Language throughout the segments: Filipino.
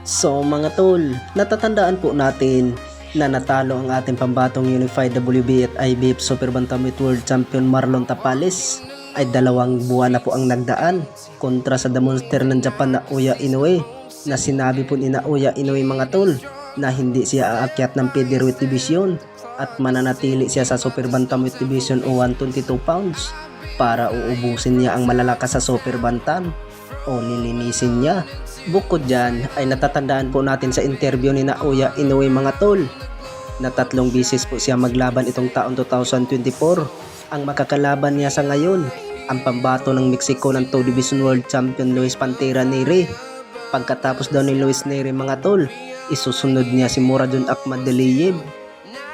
So mga tol, natatandaan po natin na natalo ang ating pambatong Unified WBA at IBF Super Bantamweight World Champion Marlon Tapales ay 2 buwan na po ang nagdaan kontra sa The Monster ng Japan na Naoya Inoue, na sinabi po ni Naoya Inoue mga tol na hindi siya aakyat ng featherweight division at mananatili siya sa Super Bantamweight Division o 122 pounds para uubusin niya ang malalakas sa Super Bantam o lilinisin niya. Bukod dyan ay natatandaan po natin sa interview ni Naoya Inoue mga tol na 3 beses po siya maglaban itong taon 2024. Ang makakalaban niya sa ngayon, ang pambato ng Mexico ng 2 Division World Champion Luis Pantera Neri. Pagkatapos daw ni Luis Neri mga tol, isusunod niya si Muradun Akhmadaliev.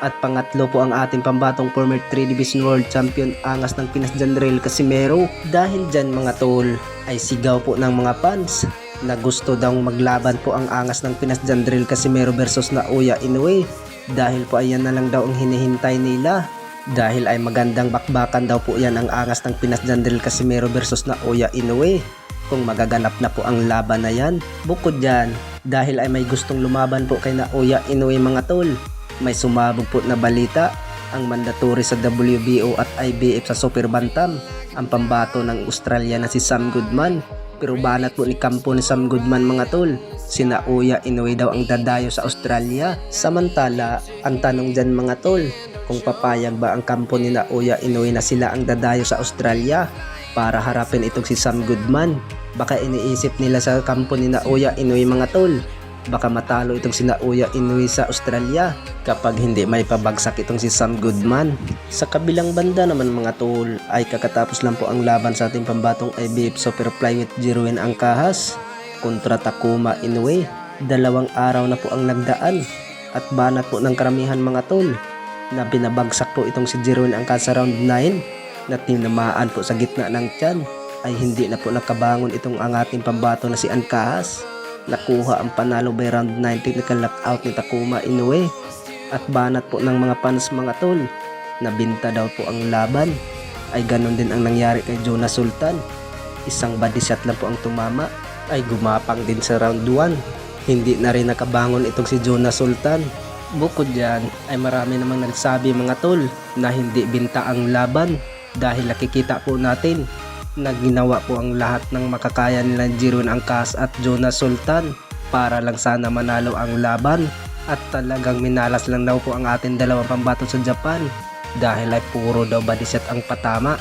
At pangatlo po ang ating pambatong former 3 Division World Champion Angas ng Pinas Janrail Casimero. Dahil dyan mga tol ay sigaw po ng mga fans na gusto daw maglaban po ang Angas ng Pinas Janrail Casimero versus Naoya Inoue, dahil po ayan na lang daw ang hinihintay nila, dahil ay magandang bakbakan daw po yan ang Angas ng Pinas Janrail Casimero versus Naoya Inoue kung magaganap na po ang laban na yan. Bukod dyan, dahil ay may gustong lumaban po kay Naoya Inoue mga tol, may sumabog po na balita ang mandatory sa WBO at IBF sa Super Bantam, ang pambato ng Australia na si Sam Goodman. Pero banat po ni kampo ni Sam Goodman mga tol, si Naoya Inoue daw ang dadayo sa Australia. Samantala, ang tanong dyan mga tol, kung papayag ba ang kampo ni Naoya Inoue na sila ang dadayo sa Australia para harapin itong si Sam Goodman. Baka iniisip nila sa kampo ni Naoya Inoue mga tol, baka matalo itong si Naoya Inoue sa Australia kapag hindi may pabagsak itong si Sam Goodman. Sa kabilang banda naman mga tol ay kakatapos lang po ang laban sa ating pambatong IBF Super Flyweight Jeroen Angkahas kontra Takuma Inoue. 2 araw na po ang nagdaan at banat po ng karamihan mga tol na binabagsak po itong si Jeroen Angkahas sa round 9 na tinamaan po sa gitna ng tiyan. Ay hindi na po nakabangon itong ang ating pambato na si Angkahas. Nakuha ang panalo by round 9 technical knockout ni Takuma Inoue. At banat po ng mga fans mga tol na binta daw po ang laban. Ay ganon din ang nangyari kay Jonas Sultan. Isang body shot lang po ang tumama, ay gumapang din sa round 1. Hindi na rin nakabangon itong si Jonas Sultan. Bukod dyan ay marami namang nagsabi mga tol na hindi binta ang laban, dahil nakikita po natin na ginawa po ang lahat ng makakaya nila Jeroen Angkahas at Jonas Sultan para lang sana manalo ang laban. At talagang minalas lang daw po ang ating dalawang pambato sa Japan, dahil ay puro daw body shot ang patama.